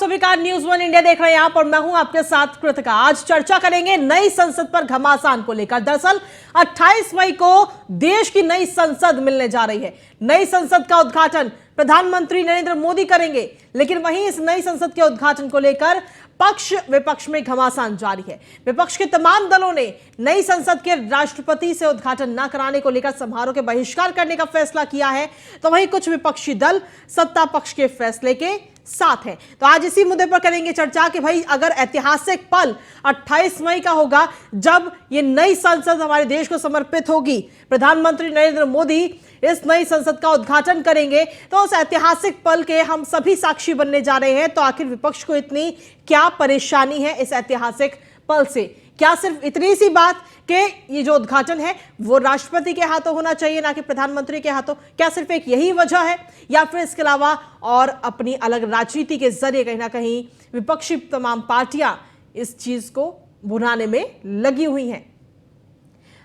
स्वीकार news one India देख रहे हैं आप और मैं हूं आपके साथ कृतिका। आज चर्चा करेंगे नई संसद पर घमासान को लेकर। दरअसल 28 मई को देश की नई संसद मिलने जा रही है। नई संसद का उद्घाटन प्रधानमंत्री नरेंद्र मोदी करेंगे, लेकिन वहीं इस नई संसद के उद्घाटन को लेकर पक्ष विपक्ष में घमासान जारी है। विपक्ष के तमाम दलों ने नई संसद के राष्ट्रपति से उद्घाटन न कराने को लेकर समारोह के बहिष्कार करने का फैसला किया है, तो वहीं कुछ विपक्षी दल सत्ता पक्ष के फैसले के साथ हैं। तो आज इसी मुद्दे पर करेंगे चर्चा कि भाई अगर ऐतिहासिक पल 28 मई का होगा जब ये नई संसद हमारे देश को समर्पित होगी, प्रधानमंत्री नरेंद्र मोदी इस नई संसद का उद्घाटन करेंगे, तो उस ऐतिहासिक पल के हम सभी साक्षी बनने जा रहे हैं। तो आखिर विपक्ष को इतनी क्या परेशानी है इस ऐतिहासिक पल से? क्या सिर्फ इतनी सी बात कि ये जो उद्घाटन है वो राष्ट्रपति के हाथों होना चाहिए ना कि प्रधानमंत्री के हाथों? क्या सिर्फ एक यही वजह है या फिर इसके अलावा और अपनी अलग राजनीति के जरिए कहीं ना कहीं विपक्षी तमाम पार्टियां इस चीज को भुनाने में लगी हुई हैं?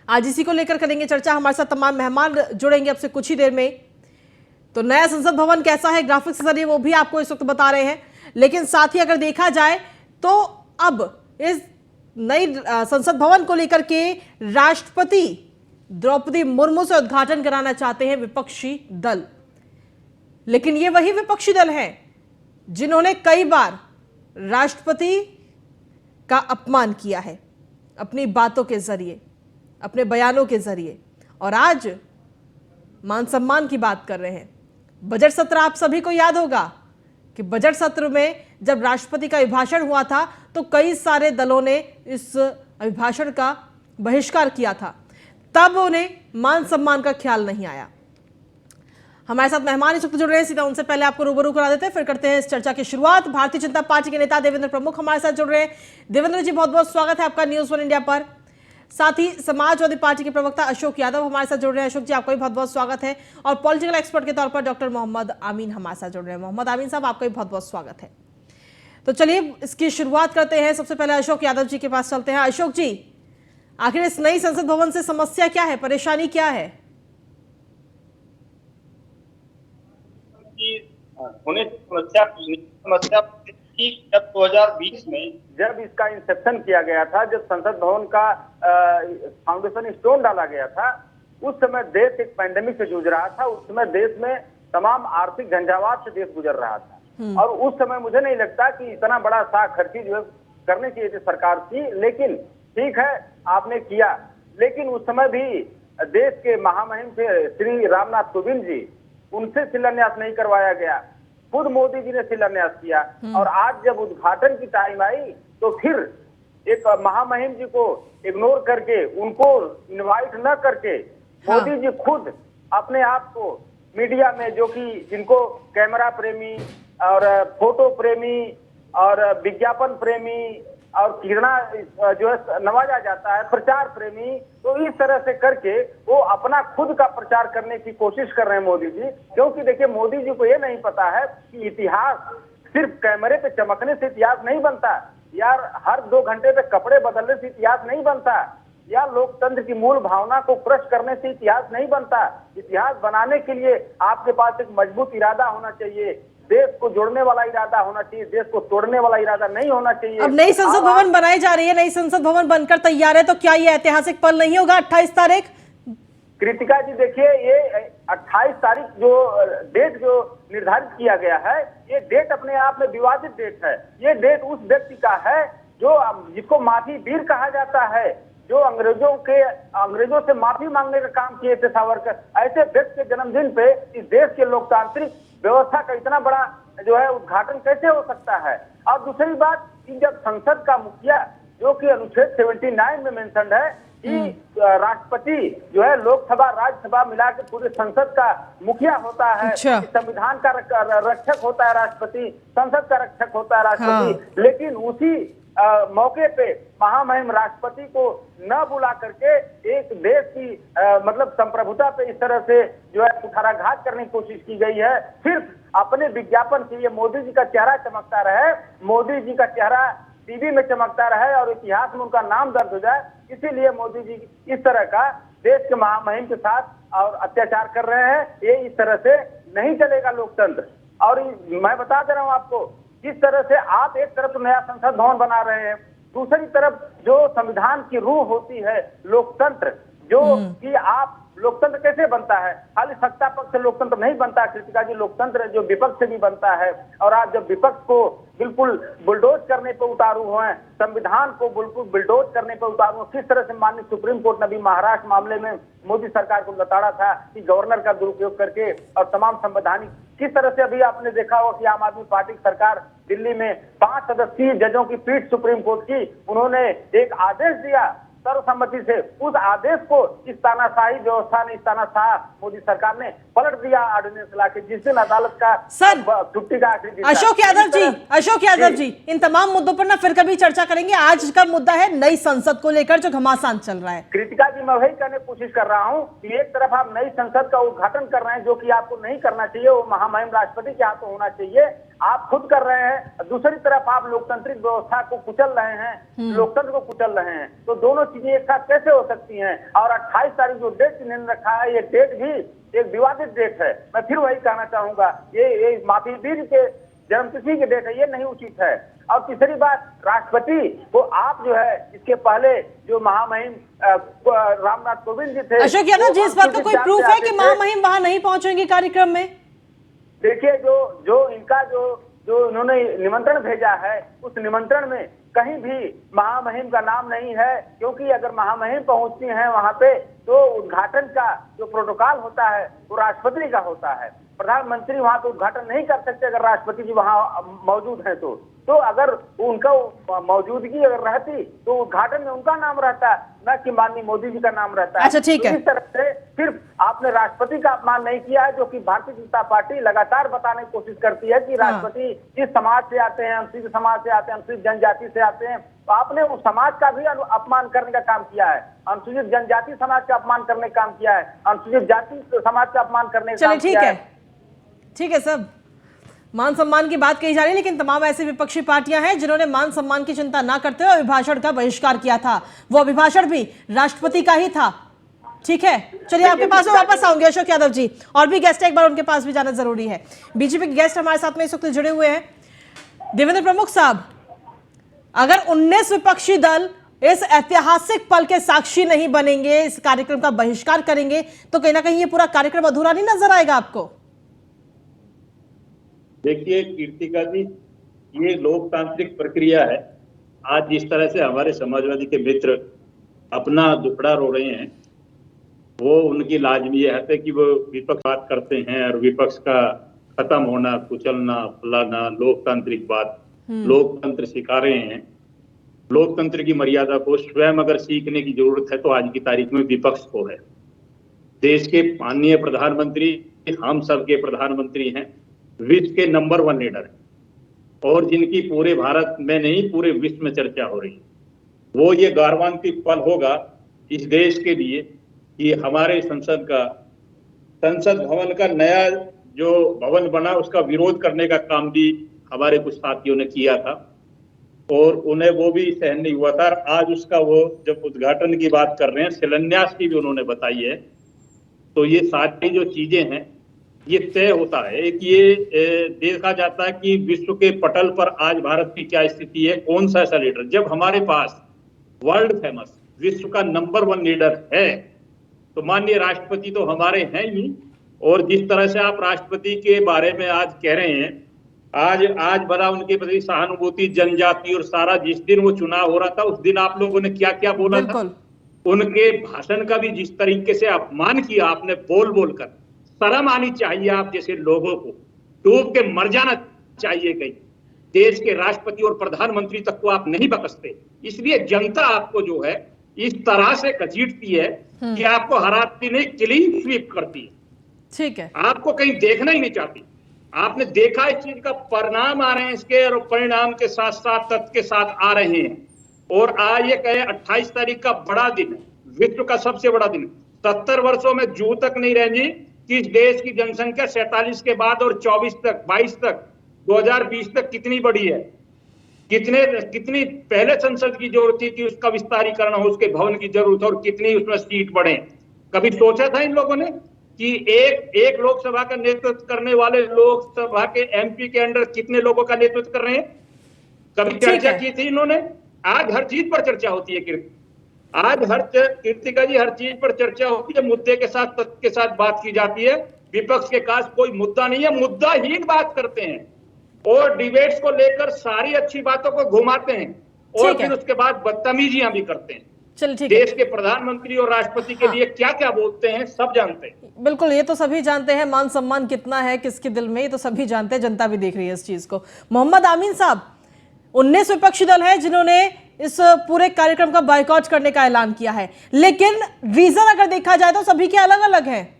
आज इसी को लेकर करेंगे चर्चा। हमारे साथ तमाम मेहमान जुड़ेंगे अब से कुछ ही देर में। तो नया संसद भवन कैसा है, ग्राफिक्स के जरिए वो भी आपको इस वक्त बता रहे हैं। लेकिन साथ ही अगर देखा जाए तो अब इस नई संसद भवन को लेकर के राष्ट्रपति द्रौपदी मुर्मू से उद्घाटन कराना चाहते हैं विपक्षी दल। लेकिन ये वही विपक्षी दल हैं जिन्होंने कई बार राष्ट्रपति का अपमान किया है अपनी बातों के जरिए, अपने बयानों के जरिए, और आज मान सम्मान की बात कर रहे हैं। बजट सत्र आप सभी को याद होगा कि बजट सत्र में जब राष्ट्रपति का अभिभाषण हुआ था तो कई सारे दलों ने इस अभिभाषण का बहिष्कार किया था, तब उन्हें मान सम्मान का ख्याल नहीं आया। हमारे साथ मेहमान इस वक्त जुड़ रहे हैं, सीधा उनसे पहले आपको रूबरू करा देते हैं, फिर करते हैं इस चर्चा की शुरुआत। भारतीय जनता पार्टी के नेता देवेंद्र प्रमुख हमारे साथ जुड़ रहे हैं। देवेंद्र जी, बहुत बहुत स्वागत है आपका न्यूज वन इंडिया पर। साथ ही समाजवादी पार्टी के प्रवक्ता अशोक यादव हमारे साथ जुड़ रहे हैं। अशोक जी, आपका भी बहुत बहुत स्वागत है। और पॉलिटिकल एक्सपर्ट के तौर पर डॉक्टर मोहम्मद आमीन हमारे साथ जुड़ रहे हैं। मोहम्मद आमीन साहब, आपका भी बहुत बहुत स्वागत है। तो चलिए इसकी शुरुआत करते हैं। सबसे पहले अशोक यादव जी के पास चलते हैं। अशोक जी, आखिर इस नई संसद भवन से समस्या क्या है, परेशानी क्या है? होने समस्या कि जब 2020 में जब इसका इंसेप्शन किया गया था, जब संसद भवन का फाउंडेशन स्टोन डाला गया था, उस समय देश एक पैंडेमिक से जूझ रहा था। उस समय देश में तमाम आर्थिक झंझावात से देश गुजर रहा था, और उस समय मुझे नहीं लगता कि इतना बड़ा साख खर्ची जो है करनी चाहिए थी सरकार की। लेकिन ठीक है, आपने किया, लेकिन उस समय भी देश के महामहिम थे श्री रामनाथ कोविंद जी, उनसे शिलान्यास नहीं करवाया गया, खुद मोदी जी ने शिलान्यास किया। और आज जब उद्घाटन की टाइम आई तो फिर एक महामहिम जी को इग्नोर करके, उनको इनवाइट न करके, मोदी जी खुद अपने आप को मीडिया में, जो कि जिनको कैमरा प्रेमी और फोटो प्रेमी और विज्ञापन प्रेमी और किरणा जो है नवाजा जाता है, प्रचार प्रेमी, तो इस तरह से करके वो अपना खुद का प्रचार करने की कोशिश कर रहे हैं मोदी जी। क्योंकि देखिए, मोदी जी को ये नहीं पता है कि इतिहास सिर्फ कैमरे पे चमकने से इतिहास नहीं बनता यार, हर 2 घंटे पे कपड़े बदलने से इतिहास नहीं बनता, या लोकतंत्र की मूल भावना को क्रश करने से इतिहास नहीं बनता। इतिहास बनाने के लिए आपके पास एक मजबूत इरादा होना चाहिए, देश को जोड़ने वाला इरादा होना चाहिए, देश को तोड़ने वाला इरादा नहीं होना चाहिए। अब नई संसद भवन बनाई जा रही है, नई संसद भवन बनकर तैयार है, तो क्या ये ऐतिहासिक पल नहीं होगा 28 तारीख? कृतिका जी, देखिए, ये 28 तारीख जो डेट जो निर्धारित किया गया है, ये डेट अपने आप में विवादित डेट है। ये डेट उस व्यक्ति का है जो जिसको माफी वीर कहा जाता है, जो अंग्रेजों से माफी मांगने का काम किए थे सावरकर। ऐसे व्यक्ति के जन्मदिन पे इस देश के लोकतांत्रिक व्यवस्था का इतना बड़ा जो है उद्घाटन कैसे हो सकता है? और दूसरी बात कि जब संसद का मुखिया, जो कि अनुच्छेद 79 में मेंशन है कि राष्ट्रपति जो है लोकसभा राज्यसभा मिला के पूरे संसद का मुखिया होता है, संविधान का रक्षक होता है राष्ट्रपति, संसद का रक्षक होता है राष्ट्रपति, लेकिन उसी मौके पे महामहिम राष्ट्रपति को न बुला करके एक देश की मतलब संप्रभुता पे इस तरह से जो है कुठाराघात करने की कोशिश की गई है। सिर्फ अपने विज्ञापन के लिए मोदी जी का चेहरा चमकता रहे, मोदी जी का चेहरा टीवी में चमकता रहे और इतिहास में उनका नाम दर्ज हो जाए, इसीलिए मोदी जी इस तरह का देश के महामहिम के साथ और अत्याचार कर रहे हैं। ये इस तरह से नहीं चलेगा लोकतंत्र। और मैं बता दे रहा हूँ आपको जिस तरह से आप एक तरफ तो नया संसद भवन बना रहे हैं, दूसरी तरफ जो संविधान की रूह होती है लोकतंत्र, जो कि आप लोकतंत्र कैसे बनता है, खाली सत्ता पक्ष से लोकतंत्र नहीं बनता कृतिका जी, लोकतंत्र जो विपक्ष से भी बनता है। और आज जब विपक्ष को बिल्कुल बुलडोज करने पर उतारू हुए, संविधान को बिल्कुल बुलडोज करने पर उतारू, किस तरह से माननीय सुप्रीम कोर्ट ने भी महाराष्ट्र मामले में मोदी सरकार को बताड़ा था कि गवर्नर का दुरुपयोग करके और तमाम संवैधानिक, किस तरह से अभी आपने देखा होगा कि आम आदमी पार्टी की सरकार दिल्ली में 5 सदस्यीय जजों की पीठ सुप्रीम कोर्ट की, उन्होंने एक आदेश दिया सर्वसम्मति से, उस आदेश को इस तानाशाही व्यवस्था ने, इस तानाशाह मोदी सरकार ने पलट दिया ऑर्डिनेंस लाके, जिस दिन अदालत का सर छुट्टी का आखिरी दिन था। अशोक यादव जी इन तमाम मुद्दों पर ना फिर कभी चर्चा करेंगे। आज का मुद्दा है नई संसद को लेकर जो घमासान चल रहा है। कृतिका जी, मैं वही कहने की कोशिश कर रहा हूँ कि एक तरफ आप नई संसद का उद्घाटन कर रहे हैं, जो कि आपको नहीं करना चाहिए, वो महामहिम राष्ट्रपति के हाथों होना चाहिए, आप खुद कर रहे हैं। दूसरी तरफ आप लोकतांत्रिक व्यवस्था को कुचल रहे हैं, लोकतंत्र को कुचल रहे हैं, तो दोनों चीजें एक साथ कैसे हो सकती हैं? और 28 तारीख जो डेट इन्होंने रखा है, ये डेट भी एक विवादित डेट है। मैं फिर वही कहना चाहूंगा, ये माफी वीर के जन्मतिथि की डेट है, ये नहीं उचित है। और तीसरी बात, राष्ट्रपति को आप जो है इसके पहले जो महामहिम रामनाथ कोविंद जी थे, अशोक यादव जी, इस बात का कोई प्रूफ है कि महामहिम वहां नहीं पहुंचेंगे कार्यक्रम में? देखिए, जो इनका जो इन्होंने निमंत्रण भेजा है, उस निमंत्रण में कहीं भी महामहिम का नाम नहीं है, क्योंकि अगर महामहिम पहुंचती हैं वहां पे तो उद्घाटन का जो प्रोटोकॉल होता है वो राष्ट्रपति का होता है। प्रधानमंत्री वहां पे उद्घाटन नहीं कर सकते अगर राष्ट्रपति जी वहां मौजूद हैं तो अगर उनका मौजूदगी अगर रहती तो उद्घाटन में उनका नाम रहता, न कि माननीय मोदी जी का नाम रहता है। अच्छा, ठीक है। इस तरह से सिर्फ आपने राष्ट्रपति का अपमान नहीं किया है, जो कि भारतीय जनता पार्टी लगातार बताने की कोशिश करती है कि राष्ट्रपति जिस समाज से आते हैं, अनुसूचित समाज से आते हैं, अनुसूचित जनजाति से आते हैं, तो आपने उस समाज का भी अपमान करने का काम किया है, अनुसूचित जनजाति समाज का अपमान करने का काम किया है, अनुसूचित जाति समाज का अपमान करने का काम किया है। ठीक है सब मान सम्मान की बात कही जा रही है, लेकिन तमाम ऐसी विपक्षी पार्टियां हैं जिन्होंने मान सम्मान की चिंता ना करते हुए अभिभाषण का बहिष्कार किया था। वो अभिभाषण भी राष्ट्रपति का ही था। ठीक है, चलिए आपके पास में वापस आऊंगे अशोक यादव जी, और भी गेस्ट है, एक बार उनके पास भी जाना जरूरी है। बीजेपी के गेस्ट हमारे साथ में इस वक्त जुड़े हुए हैं। देवेंद्र प्रमुख साहब, अगर 19 विपक्षी दल इस ऐतिहासिक पल के साक्षी नहीं बनेंगे, इस कार्यक्रम का बहिष्कार करेंगे, तो कहीं ना कहीं ये पूरा कार्यक्रम अधूरा नहीं नजर आएगा आपको? देखिए कीर्तिका जी, ये लोकतांत्रिक प्रक्रिया है। आज जिस तरह से हमारे समाजवादी के मित्र अपना दुखड़ा रो रहे हैं, वो उनकी लाजमी है कि वो विपक्ष बात करते हैं और विपक्ष का खत्म होना, कुचलना, फलाना, लोकतांत्रिक बात, लोकतंत्र सिखा रहे हैं। लोकतंत्र की मर्यादा को स्वयं अगर सीखने की जरूरत है तो आज की तारीख में विपक्ष को है। देश के माननीय प्रधानमंत्री हम सबके प्रधानमंत्री हैं, विश्व के नंबर 1 लीडर है, और जिनकी पूरे भारत में नहीं पूरे विश्व में चर्चा हो रही है। वो ये गौरवान्वित पल होगा इस देश के लिए कि हमारे संसद भवन का नया जो भवन बना उसका विरोध करने का काम भी हमारे कुछ साथियों ने किया था, और उन्हें वो भी सहन नहीं हुआ था। आज उसका वो जब उद्घाटन की बात कर रहे हैं, शिलान्यास की भी उन्होंने बताई है, तो ये सारी जो चीजें हैं ये तय होता है कि ये देखा जाता है कि विश्व के पटल पर आज भारत की क्या स्थिति है, कौन सा ऐसा लीडर। जब हमारे पास वर्ल्ड फेमस विश्व का नंबर 1 लीडर है तो माननीय राष्ट्रपति तो हमारे हैं ही। और जिस तरह से आप राष्ट्रपति के बारे में आज कह रहे हैं, आज बड़ा उनके प्रति सहानुभूति, जनजाति और सारा, जिस दिन वो चुनाव हो रहा था उस दिन आप लोगों ने क्या क्या बोला था, उनके भाषण का भी जिस तरीके से अपमान किया आपने बोल कर, शर्म आनी चाहिए आप जैसे लोगों को, डूब के मर जाना चाहिए। कहीं देश के राष्ट्रपति और प्रधानमंत्री तक को आप नहीं बख्शते, इसलिए जनता आपको जो है इस तरह से घसीटती है कि आपको हराती नहीं, क्लीन स्वीप करती है। ठीक है, आपको कहीं देखना ही नहीं चाहती। आपने देखा इस चीज का परिणाम आ रहे हैं इसके, और परिणाम के साथ साथ तथ्य के साथ आ रहे हैं। और आज ये कहे 28 तारीख का बड़ा दिन है, विश्व का सबसे बड़ा दिन। 70 वर्षों में जू तक नहीं रही कि इस देश की जनसंख्या 47 के बाद और 22 तक 2020 तक कितनी बढ़ी है, कितनी पहले संसद की जरूरत थी कि उसका विस्तारीकरण हो, उसके भवन की जरूरत हो, और कितनी उसमें सीट बढ़े। कभी सोचा था इन लोगों ने? कि एक लोकसभा का नेतृत्व करने वाले लोकसभा के एमपी के अंडर कितने लोगों का नेतृत्व कर रहे हैं? कभी चर्चा की थी इन्होंने? आज हर चीज पर चर्चा होती है कीर्तिका जी, हर चीज पर चर्चा होती है, मुद्दे के साथ, तथ्य के साथ बात की जाती है। विपक्ष के पास कोई मुद्दा नहीं है, मुद्दाहीन बात करते हैं और डिबेट्स को लेकर सारी अच्छी बातों को घुमाते हैं और फिर उसके बाद बदतमीजियां भी करते हैं। देश के प्रधानमंत्री और राष्ट्रपति के लिए क्या क्या बोलते हैं सब जानते हैं। बिल्कुल, ये तो सभी जानते हैं, मान सम्मान कितना है किसके दिल में, ये तो सभी जानते हैं, जनता भी देख रही है इस चीज को। मोहम्मद आमीन साहब, 19 विपक्षी दल है जिन्होंने इस पूरे कार्यक्रम का बायकॉट करने का ऐलान किया है, लेकिन रीजन अगर देखा जाए तो सभी के अलग अलग हैं।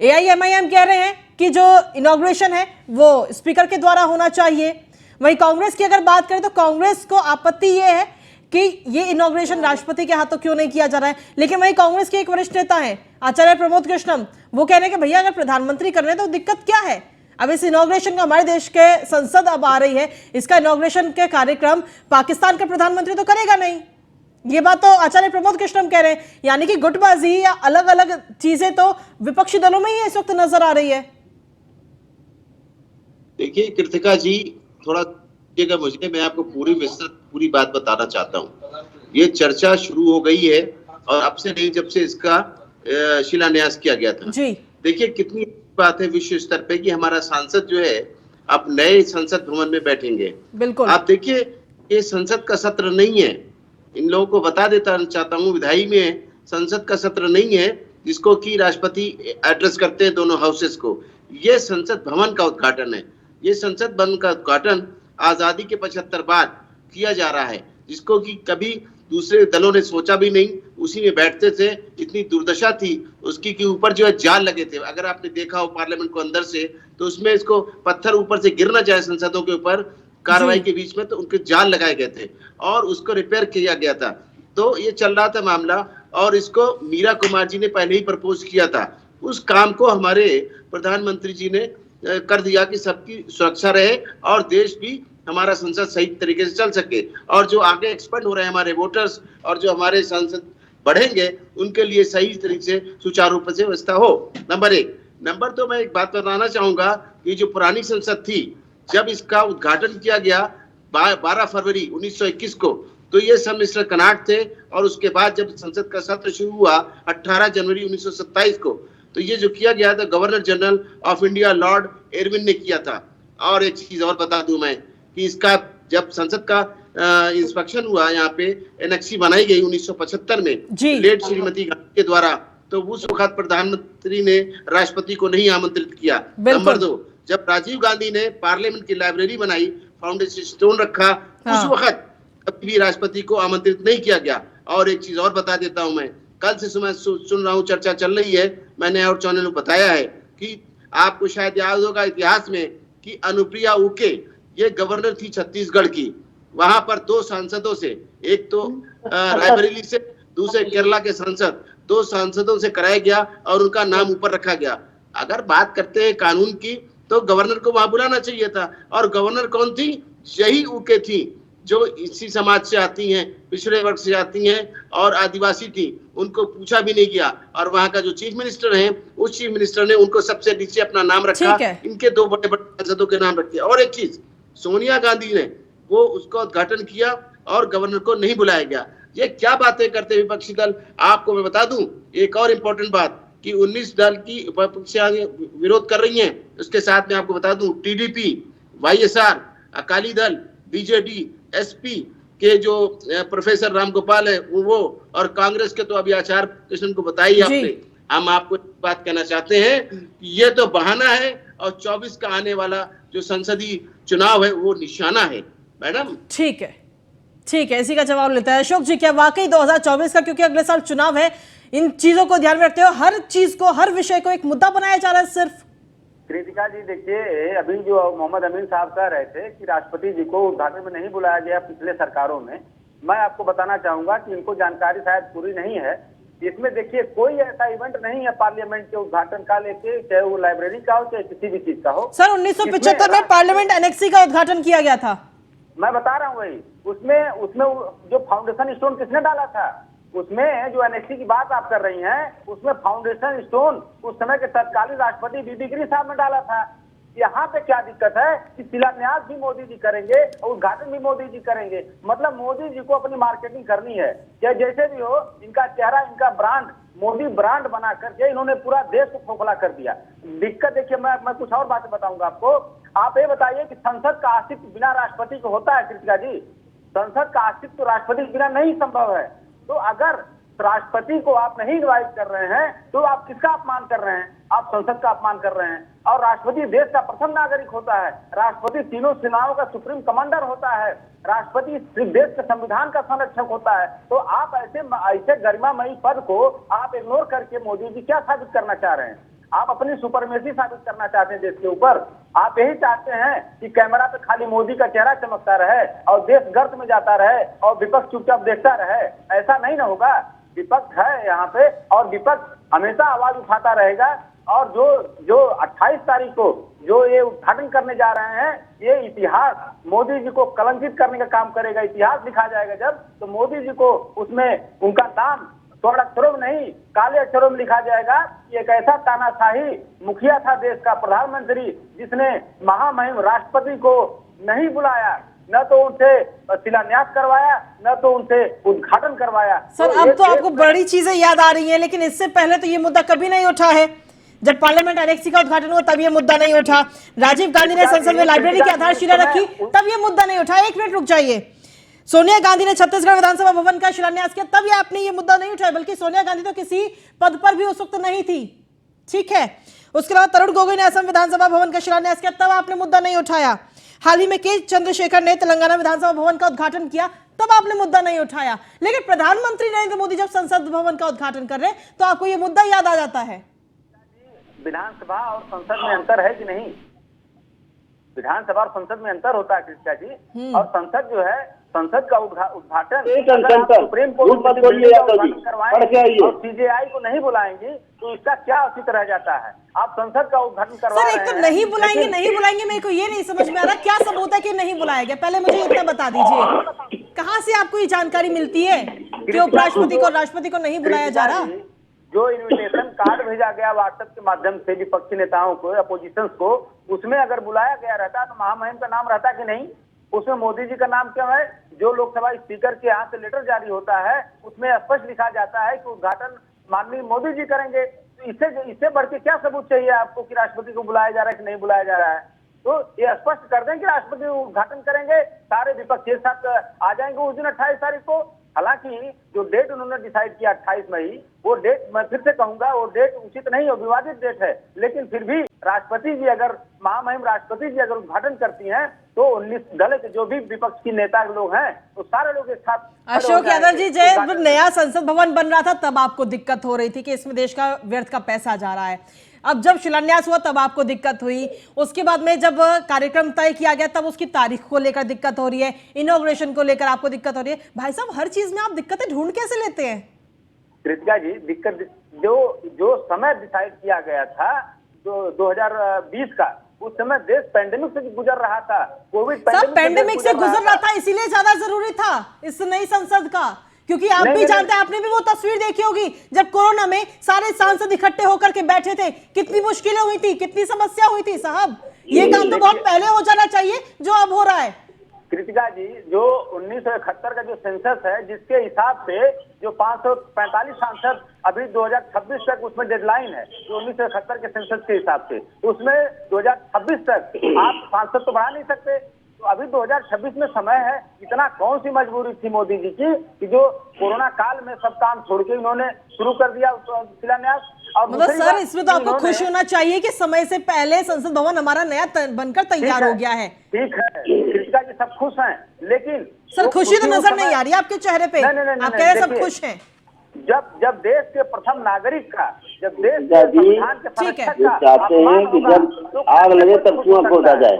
AIMIM कह रहे हैं कि जो इनॉग्रेशन है वो स्पीकर के द्वारा होना चाहिए। वहीं कांग्रेस की अगर बात करें तो कांग्रेस को आपत्ति ये है कि ये इनॉग्रेशन राष्ट्रपति के हाथों क्यों नहीं किया जा रहा है। लेकिन वहीं कांग्रेस के एक वरिष्ठ नेता हैं आचार्य प्रमोद कृष्णम, वो कह रहे हैं कि भैया अगर प्रधानमंत्री कर रहे हैं तो दिक्कत क्या है। अब इस इनॉग्रेशन का, हमारे देश के संसद अब आ रही है, इसका इनॉग्रेशन के कार्यक्रम पाकिस्तान का प्रधानमंत्री तो करेगा नहीं। ये बात तो आचार्य प्रमोद कृष्णम कह रहे हैं, यानी कि गुटबाजी या अलग अलग चीजें तो विपक्षी दलों में ही इस वक्त नजर आ रही है। देखिए कृतिका जी, थोड़ा मुझे, मैं आपको पूरी बात बताना चाहता हूँ। ये चर्चा शुरू हो गई है और अब से नहीं, जब से इसका शिलान्यास किया गया था जी। देखिए कितनी बात है विश्व स्तर पे कि हमारा सांसद जो है अब नए संसद भवन में बैठेंगे। बिल्कुल, आप देखिए ये संसद का सत्र नहीं है। इन लोगों को बता देता चाहता हूँ, विधायी में संसद का सत्र नहीं है जिसको कि राष्ट्रपति एड्रेस करते हैं दोनों हाउसेस को। ये संसद भवन का उद्घाटन है। ये संसद भवन का उद्घाटन आजादी के 75 बाद किया जा रहा है, जिसको कि कभी दूसरे दलों ने सोचा भी नहीं। उसी में बैठते थे, इतनी दुर्दशा थी उसकी कि ऊपर जो है जाल लगे थे। अगर आपने देखा हो पार्लियामेंट को अंदर से, तो उसमें इसको पत्थर ऊपर से गिर ना जाए संसदों के ऊपर कार्रवाई के बीच में, तो उनके जाल लगाए गए थे और उसको रिपेयर किया गया था। तो ये चल रहा था मामला और इसको मीरा कुमार जी ने पहले ही प्रपोज किया था। उस काम को हमारे प्रधानमंत्री जी ने कर दिया कि सबकी सुरक्षा रहे और देश भी, हमारा संसद सही तरीके से चल सके और जो आगे एक्सपेंड हो रहे हैं हमारे वोटर्स और जो हमारे सांसद बढ़ेंगे उनके लिए सही तरीके से सुचारू रूप से व्यवस्था हो। नंबर 1। नंबर 2, मैं एक बात बताना चाहूंगा कि जो पुरानी संसद थी, जब इसका उद्घाटन किया गया 12 फरवरी 1921 को, तो ये सब मिस्टर कनाट थे और उसके बाद जब संसद का सत्र शुरू हुआ 18 जनवरी 1927 को, तो ये जो किया गया था governor general of India Lord Irwin ने किया था। और एक चीज और बता दूं मैं कि इसका जब संसद का इंस्पेक्शन हुआ, यहाँ पे एनेक्सी बनाई गई 1975 में लेट श्रीमती गांधी के द्वारा, तो उस वक्त प्रधानमंत्री ने राष्ट्रपति को नहीं आमंत्रित किया। नंबर 2, जब राजीव गांधी ने पार्लियामेंट की लाइब्रेरी बनाई, फाउंडेशन स्टोन रखा, उस वक्त कभी भी राष्ट्रपति को आमंत्रित नहीं किया गया। और एक चीज और बता देता हूं, मैं कल से सुन रहा हूं, चर्चा चल रही है, मैंने और चैनल को बताया है कि आपको शायद याद होगा इतिहास में कि अनुप्रिया उके ये गवर्नर थी छत्तीसगढ़ की। वहां पर 2 सांसदों से, एक तो रायबरेली से, दूसरे केरला के सांसद, 2 सांसदों से कराया गया और उनका नाम ऊपर रखा गया। अगर बात करते हैं कानून की, तो गवर्नर को वहां बुलाना चाहिए था। और गवर्नर कौन थी? यही उके थी जो इसी समाज से आती हैं, पिछड़े वर्ग से आती हैं और आदिवासी थी। उनको पूछा भी नहीं गया। और वहां का जो चीफ मिनिस्टर है, उस चीफ मिनिस्टर ने उनको सबसे नीचे अपना नाम रखा, इनके 2 बड़े बड़े सांसदों के नाम रखे। और एक चीज, सोनिया गांधी ने वो उसका उद्घाटन किया और गवर्नर को नहीं बुलाया गया। ये क्या बातें करते विपक्षी दल। आपको मैं बता दूं एक और इम्पोर्टेंट बात कि 19 दल की विपक्षियां विरोध कर रही हैं। उसके साथ में आपको बता दूं TDP, YSR, Akali Dal, BJD, SP के जो प्रोफेसर रामगोपाल है वो, और कांग्रेस के तो अभी आचार्य कृष्ण को बताई आपने। हम आपको बात कहना चाहते हैं कि ये तो बहाना है और 24 का आने वाला जो संसदीय चुनाव है वो निशाना है। मैडम ठीक है, इसी का जवाब लेता है अशोक जी। क्या वाकई 2024 का, क्योंकि अगले साल चुनाव है, इन चीजों को ध्यान में रखते हुए हर चीज को, हर विषय को एक मुद्दा बनाया जा रहा है सिर्फ? कृतिका जी देखिए, अभी जो मोहम्मद अमीन साहब कह रहे थे कि राष्ट्रपति जी को उद्घाटन में नहीं बुलाया गया पिछले सरकारों में, मैं आपको बताना चाहूंगा कि इनको जानकारी शायद पूरी नहीं है। इसमें देखिए कोई ऐसा इवेंट नहीं है पार्लियामेंट के उद्घाटन का लेके, चाहे वो लाइब्रेरी का हो चाहे किसी भी चीज का हो। सर 1975 में पार्लियामेंट एनेक्सी का उद्घाटन किया गया था। मैं बता रहा हूँ वही, उसमें जो फाउंडेशन स्टोन किसने डाला था? उसमें जो एनेक्सी की बात आप कर रही हैं, उसमें फाउंडेशन स्टोन उस समय के तत्कालीन राष्ट्रपति बीबी गिरी साहब ने डाला था। यहाँ पे क्या दिक्कत है कि शिलान्यास भी मोदी जी करेंगे और उद्घाटन भी मोदी जी करेंगे। मतलब मोदी जी को अपनी मार्केटिंग करनी है, चाहे जैसे भी हो। इनका चेहरा, इनका ब्रांड, मोदी ब्रांड बना करके इन्होंने पूरा देश को खोखला कर दिया। दिक्कत देखिए, मैं कुछ और बातें बताऊंगा आपको। आप ये बताइए कि संसद का अस्तित्व बिना राष्ट्रपति को होता है कृतिका जी? संसद का अस्तित्व तो राष्ट्रपति के बिना नहीं संभव है। तो अगर राष्ट्रपति को आप नहीं इनवाइट कर रहे हैं तो आप किसका अपमान कर रहे हैं? आप संसद का अपमान कर रहे हैं। और राष्ट्रपति देश का प्रथम नागरिक होता है, राष्ट्रपति तीनों सेनाओं का सुप्रीम कमांडर होता है, राष्ट्रपति देश के संविधान का संरक्षक होता है। तो आप ऐसे गरिमामयी पद को आप इग्नोर करके मोदी जी क्या साबित करना चाह रहे हैं? आप अपनी सुपरमेसी साबित करना चाहते हैं देश के ऊपर। आप यही चाहते हैं कि कैमरा पे खाली मोदी का चेहरा चमकता रहे और देश गर्त में जाता रहे और विपक्ष चुपचाप देखता रहे। ऐसा नहीं ना होगा। विपक्ष है यहाँ पे और विपक्ष हमेशा आवाज उठाता रहेगा। और जो 28 तारीख को जो ये उद्घाटन करने जा रहे हैं, ये इतिहास मोदी जी को कलंकित करने का काम करेगा। इतिहास लिखा जाएगा जब, तो मोदी जी को उसमें उनका नाम स्वर्ण अक्षरों में नहीं, काले अक्षरों में लिखा जाएगा। एक ऐसा तानाशाही मुखिया था देश का, प्रधानमंत्री, जिसने महामहिम राष्ट्रपति को नहीं बुलाया, न तो उनसे शिलान्यास करवाया, न तो उनसे उद्घाटन करवाया। सर, अब तो आपको बड़ी चीजें याद आ रही हैं, लेकिन इससे पहले तो ये मुद्दा कभी नहीं उठा है। जब पार्लियामेंट एनेक्सी का उद्घाटन हुआ तब ये मुद्दा नहीं उठा। राजीव गांधी ने संसद में लाइब्रेरी की आधारशिला रखी, तब ये मुद्दा नहीं उठा। एक मिनट रुक जाइए। सोनिया गांधी ने छत्तीसगढ़ विधानसभा भवन का शिलान्यास किया, तब ये आपने ये मुद्दा नहीं उठाया। बल्कि सोनिया गांधी तो किसी पद पर भी उस वक्त नहीं थी, ठीक है। उसके अलावा तरुण गोगोई ने असम विधानसभा भवन का शिलान्यास किया, तब आपने मुद्दा नहीं उठाया। हाल ही में के चंद्रशेखर ने तेलंगाना विधानसभा भवन का उद्घाटन किया, तब आपने मुद्दा नहीं उठाया। लेकिन प्रधानमंत्री नरेंद्र मोदी जब संसद भवन का उद्घाटन कर रहे हैं तो आपको ये मुद्दा याद आ जाता है। विधानसभा और संसद में अंतर है कि नहीं? विधानसभा और संसद में अंतर होता है कृतिका जी। और संसद जो है, संसद का उद्घाटन सुप्रीम कोर्ट करवाएंगे और सीजेआई को नहीं बुलाएंगे तो इसका क्या औचित्य रह जाता है? आप संसद का उद्घाटन करवा रहे हैं। सर, एक तो नहीं बुलाएंगे, मेरे को ये नहीं समझ में आ रहा क्या सबूत है कि नहीं बुलाया गया। पहले मुझे इतना बता दीजिए, कहाँ से आपको ये जानकारी मिलती है कि उपराष्ट्रपति को, राष्ट्रपति को नहीं बुलाया जा रहा? जो इन्विटेशन कार्ड भेजा गया व्हाट्सएप के माध्यम से विपक्षी नेताओं को, अपोजिशन को, उसमें अगर बुलाया गया रहता तो महामहिम का नाम रहता कि नहीं? उसमें मोदी जी का नाम क्यों है? जो लोकसभा स्पीकर के यहाँ से लेटर जारी होता है उसमें स्पष्ट लिखा जाता है कि उद्घाटन माननीय मोदी जी करेंगे। तो इससे बढ़ के क्या सबूत चाहिए आपको कि राष्ट्रपति को बुलाया जा रहा है कि नहीं बुलाया जा रहा है? तो ये स्पष्ट कर दें कि राष्ट्रपति उद्घाटन करेंगे, सारे विपक्ष एक साथ आ जाएंगे उस दिन 28 तारीख को। हालांकि जो डेट उन्होंने डिसाइड किया 28 मई, वो डेट मैं फिर से कहूंगा वो डेट उचित नहीं और विवादित डेट है। लेकिन फिर भी राष्ट्रपति जी अगर, महामहिम राष्ट्रपति जी अगर उद्घाटन करती हैं तो 19 दल के जो भी विपक्ष की नेता लोग हैं तो सारे लोग एक साथ। अशोक यादव जी, जब नया संसद भवन बन रहा था तब आपको दिक्कत हो रही थी कि इसमें देश का व्यर्थ का पैसा जा रहा है। अब जब शिलान्यास हुआ तब आपको दिक्कत हुई। उसके बाद में जब कार्यक्रम तय किया गया तब उसकी तारीख को लेकर दिक्कत हो रही है, इनॉग्रेशन को लेकर आपको दिक्कत हो रही है। भाई साहब, हर चीज में आप दिक्कतें ढूंढ कैसे लेते हैं? कृतिका जी, दिक्कत जो समय डिसाइड किया गया था 2020 का, उस समय देश पैंडेमिक से गुजर रहा था। कोविड पैंडेमिक से गुजर रहा था, इसीलिए ज्यादा जरूरी था इस नई संसद का। क्योंकि आप भी जानते हैं, आपने भी वो तस्वीर देखी होगी जब कोरोना में सारे सांसद इकट्ठे होकर के बैठे थे, कितनी मुश्किलें हुई थी, कितनी समस्या हुई थी। साहब, ये काम तो बहुत पहले हो जाना चाहिए जो अब हो रहा है। कृतिका जी, जो 1971 का जो सेंसस है, जिसके हिसाब से जो 545 सांसद अभी 2026 तक उसमें डेडलाइन है, जो 1971 के सेंसस के हिसाब से, उसमें 2026 तक आप सांसद तो बढ़ा नहीं सकते। तो अभी 2026 में समय है। इतना कौन सी मजबूरी थी मोदी जी की कि जो कोरोना काल में सब काम छोड़ के इन्होंने शुरू कर दिया शिलान्यास? मतलब सर, इसमें तो आपको खुश होना चाहिए कि समय से पहले संसद भवन हमारा नया बनकर तैयार हो गया है। ठीक है कृतिका जी, सब खुश हैं, लेकिन सर खुशी तो नजर नहीं आ रही आपके चेहरे पे। आप कह रहे सब खुश हैं। जब देश के प्रथम नागरिक का, जब देश के संविधान के संरक्षक का चाहते हैं कि जब आग लगे तब कुआं खोदा जाए,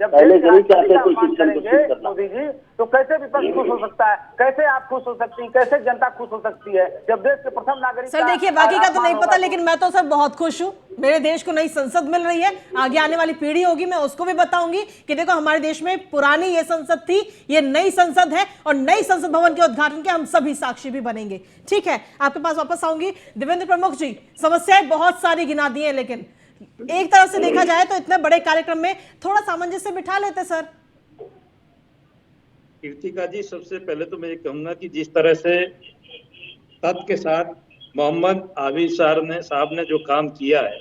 पहले से नहीं चाहते कोई सिस्टम को ठीक करना। मोदी जी, तो कैसे विपक्ष खुश हो सकता है? कैसे आप खुश हो सकती हैं? कैसे जनता खुश हो सकती है जब देश के प्रथम नागरिक? सर देखिए, बाकी का तो नहीं पता, लेकिन मैं तो सर बहुत खुश हूँ। मेरे देश को नई संसद मिल रही है, आगे आने वाली पीढ़ी होगी, मैं उसको भी बताऊंगी कि देखो हमारे देश में पुरानी ये संसद थी, ये नई संसद है, और नई संसद भवन के उद्घाटन के हम सभी साक्षी भी बनेंगे। ठीक है, आपके पास वापस आऊंगी। देवेंद्र प्रमुख जी, समस्याएं बहुत सारी गिना दी है, लेकिन एक तरफ से देखा जाए तो इतने बड़े कार्यक्रम में थोड़ा सामंजस्य बिठा लेते सर। कीर्तिका जी, सबसे पहले तो मैं ये कहूंगा कि जिस तरह से तथ्य के साथ मोहम्मद आबिद साहब ने जो काम किया है,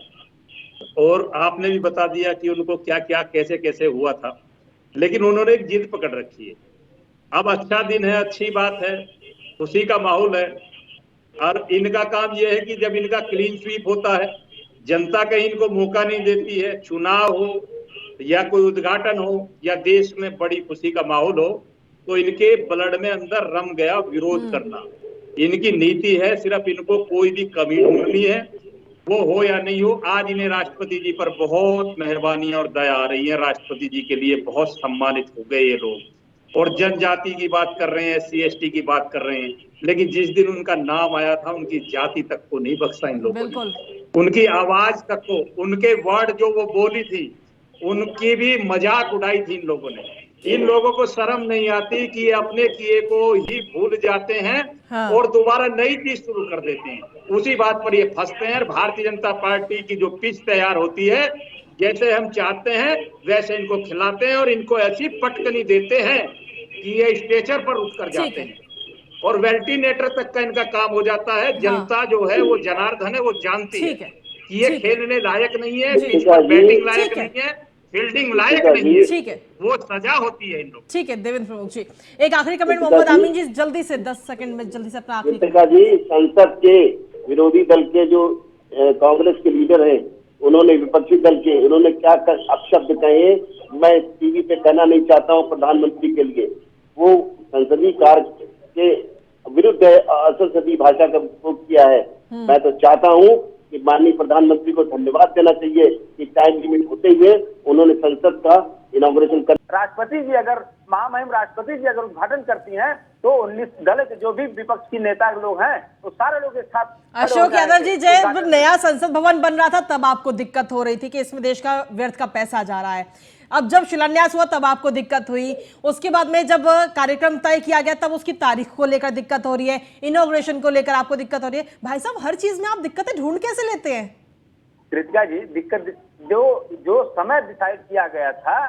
और आपने भी बता दिया कि उनको क्या क्या कैसे कैसे हुआ था, लेकिन उन्होंने एक जिद पकड़ रखी है। अब अच्छा दिन है, अच्छी बात है, खुशी का माहौल है, और इनका काम यह है कि जब इनका क्लीन स्वीप होता है, जनता कहीं इनको मौका नहीं देती है, चुनाव हो या कोई उद्घाटन हो या देश में बड़ी खुशी का माहौल हो, तो इनके ब्लड में अंदर रम गया विरोध करना। इनकी नीति है, सिर्फ इनको कोई भी कमी ढूंढनी है, वो हो या नहीं हो। आज इन्हें राष्ट्रपति जी पर बहुत मेहरबानी और दया आ रही है, राष्ट्रपति जी के लिए बहुत सम्मानित हो गए ये लोग, और जनजाति की बात कर रहे हैं, SC ST की बात कर रहे हैं, लेकिन जिस दिन उनका नाम आया था उनकी जाति तक को नहीं बख्शा इन लोगों ने, उनकी आवाज तक को, उनके वर्ड जो वो बोली थी उनकी भी मजाक उड़ाई थी इन लोगों ने। इन लोगों को शर्म नहीं आती कि ये अपने किए को ही भूल जाते हैं, हाँ। और दोबारा नई चीज शुरू कर देते हैं, उसी बात पर ये फंसते हैं। भारतीय जनता पार्टी की जो पिच तैयार होती है, जैसे हम चाहते हैं वैसे इनको खिलाते हैं, और इनको ऐसी पटकनी देते हैं कि ये स्टेचर पर उठकर जाते हैं, और वेंटिलेटर तक का इनका काम हो जाता है। हाँ। जनता जो है वो जनार्दन है, वो जानती है कि ये खेलने लायक नहीं है, पिच पर बैटिंग लायक नहीं है, फील्डिंग लायक नहीं है। ठीक है, वो सजा होती है इन लोग। ठीक है देवेंद्र प्रमुख जी, एक आखिरी कमेंट मोहम्मद आमीन जी, जल्दी से 10 सेकंड में जल्दी से अपना आखिरी जी। संसद के विरोधी दल के जो कांग्रेस के लीडर हैं, उन्होंने विपक्षी दल के उन्होंने क्या अपशब्द कहे, मैं टीवी पे कहना नहीं चाहता हूँ प्रधानमंत्री के लिए। वो संसदीय कार्य के विरुद्ध असंसदीय भाषा का उपयोग किया है। मैं तो चाहता हूँ कि माननीय प्रधानमंत्री को धन्यवाद देना चाहिए कि टाइम लिमिट होते हुए उन्होंने संसद का इनॉग्रेशन कर। राष्ट्रपति जी अगर महामहिम राष्ट्रपति जी अगर उद्घाटन करती हैं, तो 19 दल के जो भी विपक्ष की नेता लोग हैं, तो सारे लोग एक साथ। अशोक यादव जी, जब नया संसद भवन बन रहा था तब आपको दिक्कत हो रही थी कि इसमें देश का व्यर्थ का पैसा जा रहा है। अब जब शिलान्यास हुआ तब आपको दिक्कत हुई, उसके बाद में जब कार्यक्रम तय किया गया तब उसकी तारीख को लेकर दिक्कत हो रही है, इनॉग्रेशन को लेकर आपको दिक्कत हो रही है। भाई साहब, हर चीज में आप दिक्कतें ढूंढ कैसे लेते हैं? कृतिका जी, दिक्कत जो समय डिसाइड किया गया था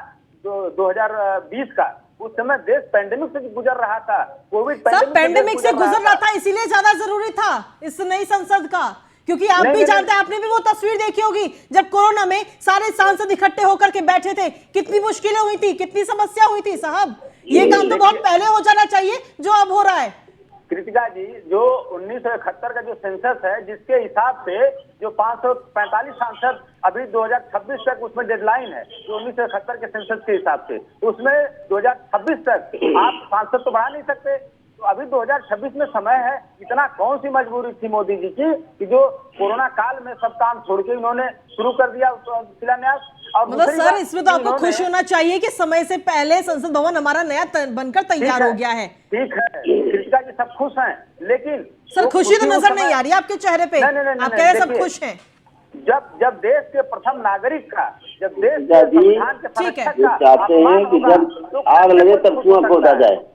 जो 2020 का, उस समय देश पैंडेमिक से गुजर रहा था, कोविड पैंडेमिक से गुजर रहा था, इसीलिए ज्यादा जरूरी था इस नई संसद का, क्योंकि आप भी जानते हैं, आपने भी वो तस्वीर देखी होगी जब कोरोना में सारे सांसद इकट्ठे होकर के बैठे थे, कितनी मुश्किलें हुई थी, कितनी समस्या हुई थी। साहब, ये काम तो बहुत पहले हो जाना चाहिए जो अब हो रहा है। कृतिका जी, जो 1971 का जो सेंसस है, जिसके हिसाब से जो 545 सांसद अभी 2026 तक उसमें डेडलाइन है, जो 1971 के सेंसस के हिसाब से, उसमें 2026 तक आप सांसद तो बढ़ा नहीं सकते। तो अभी 2026 में समय है। इतना कौन सी मजबूरी थी मोदी जी की कि जो कोरोना काल में सब काम छोड़ के उन्होंने शुरू कर दिया शिलान्यास। मतलब सर, इसमें तो आपको खुश होना चाहिए कि समय से पहले संसद भवन हमारा नया बनकर तैयार हो गया है। ठीक है, कृतिका जी, सब खुश हैं, लेकिन सर खुशी तो नजर नहीं आ रही आपके चेहरे पे। आप कह रहे सब खुश हैं। जब देश के प्रथम नागरिक का, जब देश के संविधान के संरक्षक का अपमान होगा, तो आग लगे तब कुआं खोदा जाए।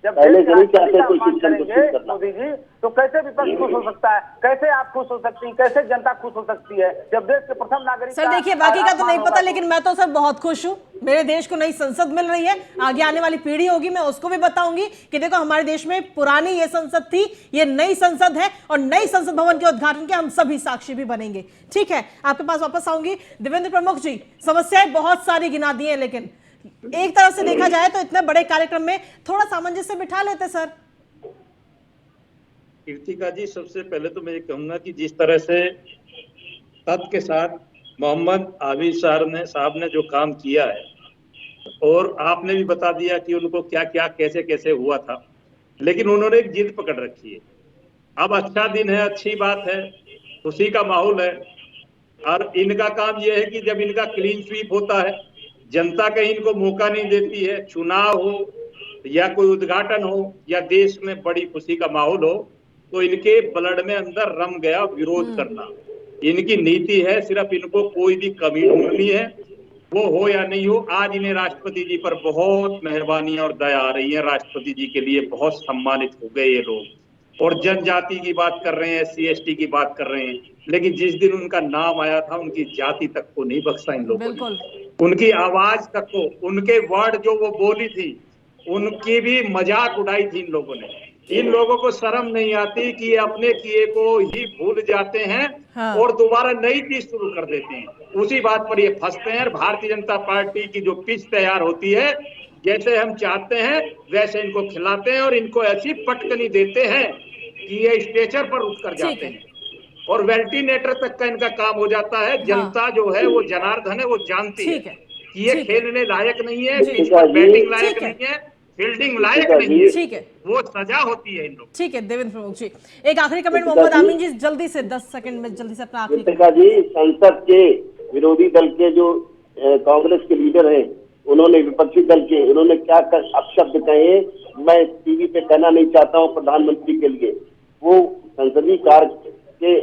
जब देश करेंगे मोदी जी, तो कैसे विपक्ष खुश हो सकता है? कैसे आप खुश हो सकती हैं? कैसे जनता खुश हो सकती है जब देश के प्रथम नागरिक? सर देखिए, बाकी का तो नहीं पता, लेकिन मैं तो सर बहुत खुश हूँ। मेरे देश को नई संसद मिल रही है, आगे आने वाली पीढ़ी होगी, मैं उसको भी बताऊंगी कि देखो हमारे देश में पुरानी ये संसद थी, ये नई संसद है, और नई संसद भवन के उद्घाटन के हम सभी साक्षी भी बनेंगे। ठीक है, आपके पास वापस आऊंगी। देवेंद्र प्रमुख जी, समस्याएं बहुत सारी गिना दी है, लेकिन एक तरफ से देखा जाए तो इतने बड़े कार्यक्रम में थोड़ा सामंजस्य बिठा लेते सर। कीर्तिका जी, सबसे पहले तो मैं ये कहूंगा कि जिस तरह से तथ्य के साथ मोहम्मद आबिद साहब ने जो काम किया है, और आपने भी बता दिया कि उनको क्या क्या कैसे कैसे हुआ था, लेकिन उन्होंने एक जिद पकड़ रखी है। अब अच्छा दिन है, अच्छी बात है, खुशी का माहौल है, और इनका काम यह है कि जब इनका क्लीन स्वीप होता है, जनता कहीं इनको मौका नहीं देती है, चुनाव हो या कोई उद्घाटन हो या देश में बड़ी खुशी का माहौल हो, तो इनके ब्लड में अंदर रम गया विरोध करना। इनकी नीति है, सिर्फ इनको कोई भी कमी ढूंढनी है, वो हो या नहीं हो। आज इन्हें राष्ट्रपति जी पर बहुत मेहरबानी और दया आ रही है, राष्ट्रपति जी के लिए बहुत सम्मानित हो गए ये लोग, और जनजाति की बात कर रहे हैं, SC/ST की बात कर रहे हैं, लेकिन जिस दिन उनका नाम आया था उनकी जाति तक को नहीं बख्शा इन लोगों ने, उनकी आवाज तक को, उनके वर्ड जो वो बोली थी उनकी भी मजाक उड़ाई थी इन लोगों ने। इन लोगों को शर्म नहीं आती कि ये अपने किए को ही भूल जाते हैं और दोबारा नई चीज शुरू कर देते हैं, उसी बात पर ये फंसते हैं। भारतीय जनता पार्टी की जो पिच तैयार होती है, जैसे हम चाहते हैं वैसे इनको खिलाते हैं और इनको ऐसी पटकनी देते हैं कि ये स्टेचर पर उठकर जाते हैं और वेंटिलेटर तक का इनका काम हो जाता है। जनता जो है वो जनार्दन है, वो जानती है कि ये खेलने लायक नहीं है, बैटिंग लायक नहीं है, फील्डिंग लायक नहीं है। ठीक है, वो सजा होती है इन लोग। ठीक है देवेंद्र प्रमुख जी, एक आखिरी कमेंट मोहम्मद आमीन जी, जल्दी से 10 सेकंड में जल्दी से अपना आखिरी। जी, संसद के विरोधी दल के जो कांग्रेस के लीडर हैं, उन्होंने विपक्षी दल के उन्होंने क्या अपशब्द कहे, मैं टीवी पे कहना नहीं चाहता हूँ प्रधानमंत्री के लिए। वो संसदीय कार्य के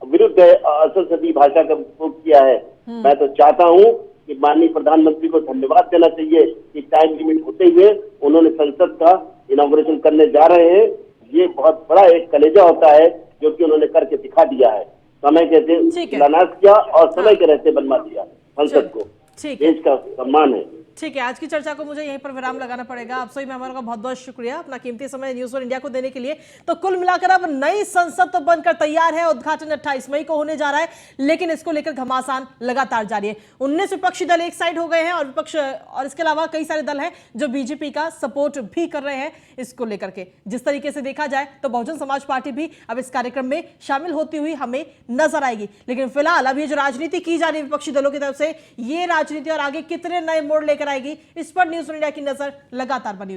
विरुद्ध असंसदीय भाषा का उपयोग किया है। मैं तो चाहता हूँ कि माननीय प्रधानमंत्री को धन्यवाद देना चाहिए कि टाइम लिमिट होते हुए उन्होंने संसद का इनॉग्रेशन करने जा रहे हैं। ये बहुत बड़ा एक कलेजा होता है जो कि उन्होंने करके दिखा दिया है। समय के शिलान्यास किया और समय के रहते बनवा दिया संसद को। देश का सम्मान है। ठीक है, आज की चर्चा को मुझे यहीं पर विराम लगाना पड़ेगा। आप सभी मेहमानों का बहुत बहुत शुक्रिया अपना कीमती समय न्यूज़ वन इंडिया को देने के लिए। तो कुल मिलाकर अब नई संसद तो बनकर तैयार है, उद्घाटन 28 मई को होने जा रहा है, लेकिन इसको लेकर घमासान लगातार जारी है। 19 विपक्षी दल एक साइड हो गए हैं और विपक्ष और इसके अलावा कई सारे दल हैं जो बीजेपी का सपोर्ट भी कर रहे हैं इसको लेकर के। जिस तरीके से देखा जाए तो बहुजन समाज पार्टी भी अब इस कार्यक्रम में शामिल होती हुई हमें नजर आएगी। लेकिन फिलहाल अब ये जो राजनीति की जा रही है विपक्षी दलों की तरफ से, ये राजनीति और आगे कितने नए मोड़ लेकर आएगी, इस पर न्यूज़ वन इंडिया की नजर लगातार बनी।